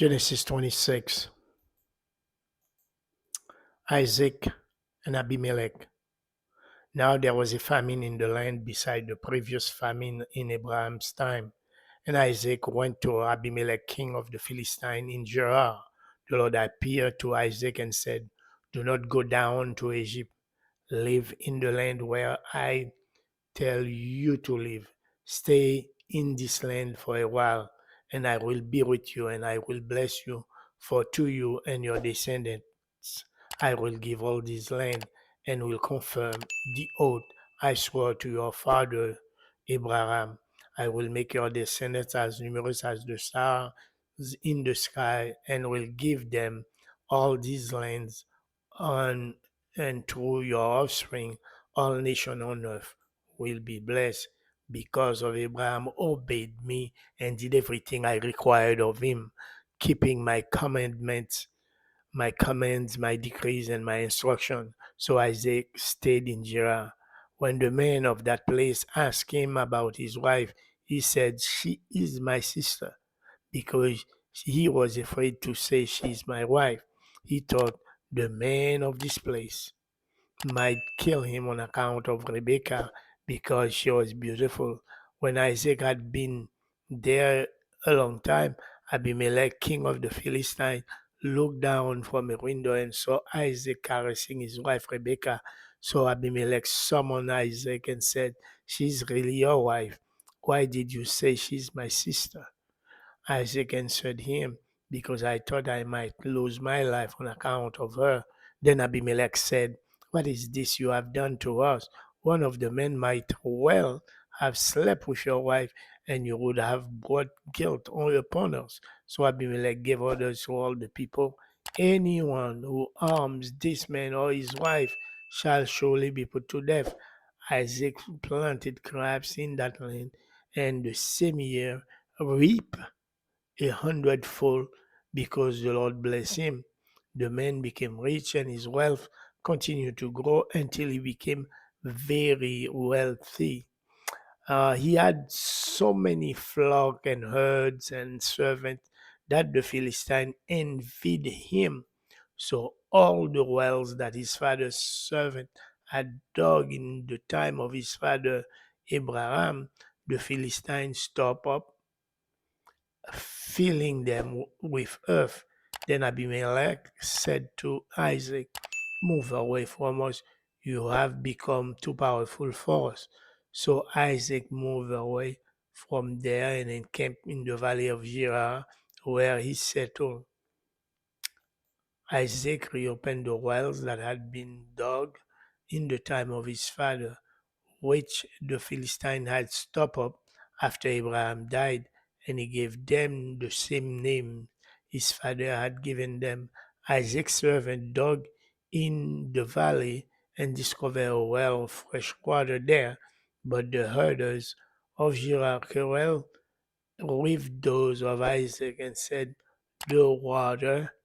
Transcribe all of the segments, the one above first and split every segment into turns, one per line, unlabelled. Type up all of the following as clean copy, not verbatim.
Genesis 26. Isaac and Abimelech. Now there was a famine in the land beside the previous famine in Abraham's time. And Isaac went to Abimelech, king of the Philistines, in Gerar. The Lord appeared to Isaac and said, "Do not go down to Egypt. Live in the land where I tell you to live. Stay in this land for a while, and I will be with you, and I will bless you. For to you and your descendants I will give all this land, and will confirm the oath I swore to your father Abraham. I will make your descendants as numerous as the stars in the sky, and will give them all these lands on and through your offspring all nations on earth will be blessed because of Abraham obeyed me and did everything I required of him, keeping my commandments, my commands, my decrees, and my instruction." So Isaac stayed in Gerar. When the man of that place asked him about his wife, he said, "She is my sister," because he was afraid to say, "She is my wife." He thought, the man of this place might kill him on account of Rebekah because she was beautiful. When Isaac had been there a long time, Abimelech, king of the Philistines, looked down from a window and saw Isaac caressing his wife Rebekah. So Abimelech summoned Isaac and said, "She's really your wife. Why did you say she's my sister?" Isaac answered him, "Because I thought I might lose my life on account of her." Then Abimelech said, "What is this you have done to us? One of the men might well have slept with your wife, and you would have brought guilt upon us." So Abimelech gave orders to all the people, "Anyone who harms this man or his wife shall surely be put to death." Isaac planted crops in that land, and the same year reaped 100-fold because the Lord blessed him. The man became rich and his wealth continued to grow until he became very wealthy. He had so many flock and herds and servants that the Philistine envied him. So all the wells that his father's servant had dug in the time of his father Abraham, the Philistines stopped up filling them with earth. Then Abimelech said to Isaac, "Move away from us. You have become too powerful for us." So Isaac moved away from there and encamped in the valley of Gerar, where he settled. Isaac reopened the wells that had been dug in the time of his father, which the Philistine had stopped up after Abraham died, and he gave them the same name his father had given them. Isaac's servant dug in the valley and discovered a well of fresh water there, but the herders of Gerar quarreled with those of Isaac and said, "The water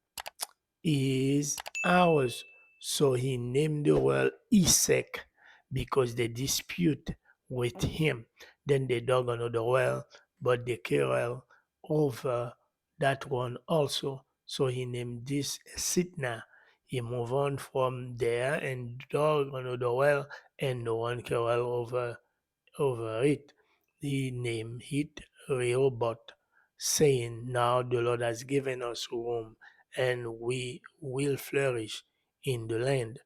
is ours." So he named the well Esek because they dispute with him. Then they dug another well, but they quarrel over that one also. So he named this Sitna. He moved on from there and dug another well, and no one quarrel over it. He named it Rehoboth, saying, "Now the Lord has given us room, and we will flourish in the land."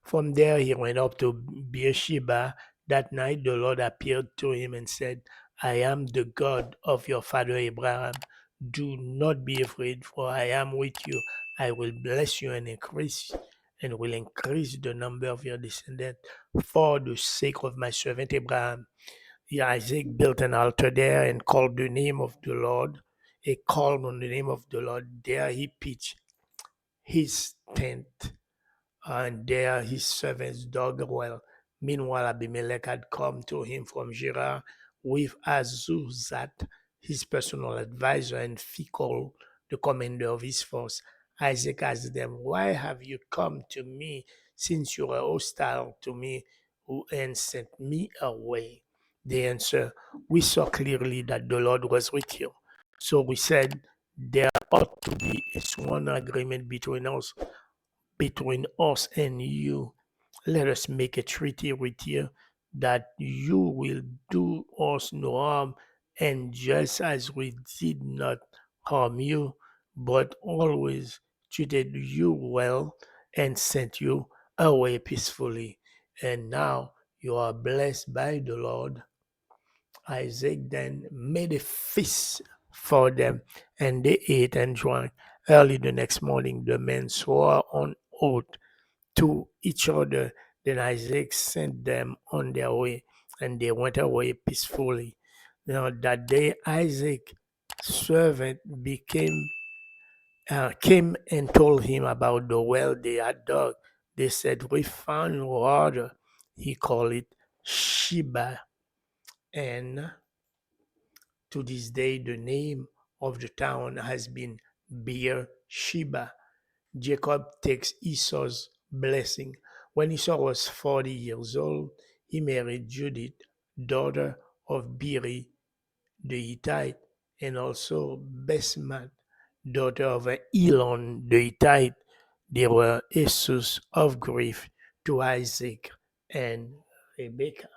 From there he went up to Beersheba. That night the Lord appeared to him and said, "I am the God of your father Abraham. Do not be afraid, for I am with you. I will bless you and will increase the number of your descendants for the sake of my servant Abraham." Isaac built an altar there and called the name of the Lord. He called on the name of the Lord. There he pitched his tent, and there his servants dug a well. Meanwhile, Abimelech had come to him from Gerar with Azuzat, his personal advisor, and Phicol, the commander of his force. Isaac asked them, "Why have you come to me, since you were hostile to me and sent me away?" They answered, "We saw clearly that the Lord was with you. So we said, there ought to be a sworn agreement between us and you. Let us make a treaty with you that you will do us no harm, and just as we did not harm you, but always treated you well and sent you away peacefully. And now you are blessed by the Lord. Isaac then made a feast for them, and they ate and drank. Early the next morning, the men swore on oath to each other. Then Isaac sent them on their way, and they went away peacefully. Now that day, Isaac's servant came and told him about the well they had dug. They said, "We found water." He called it Sheba, and to this day, the name of the town has been Beer-sheba. Jacob takes Esau's blessing. When Esau was 40 years old, he married Judith, daughter of Beri the Hittite, and also Basemath, daughter of Elon the Hittite. They were a source of grief to Isaac and Rebekah.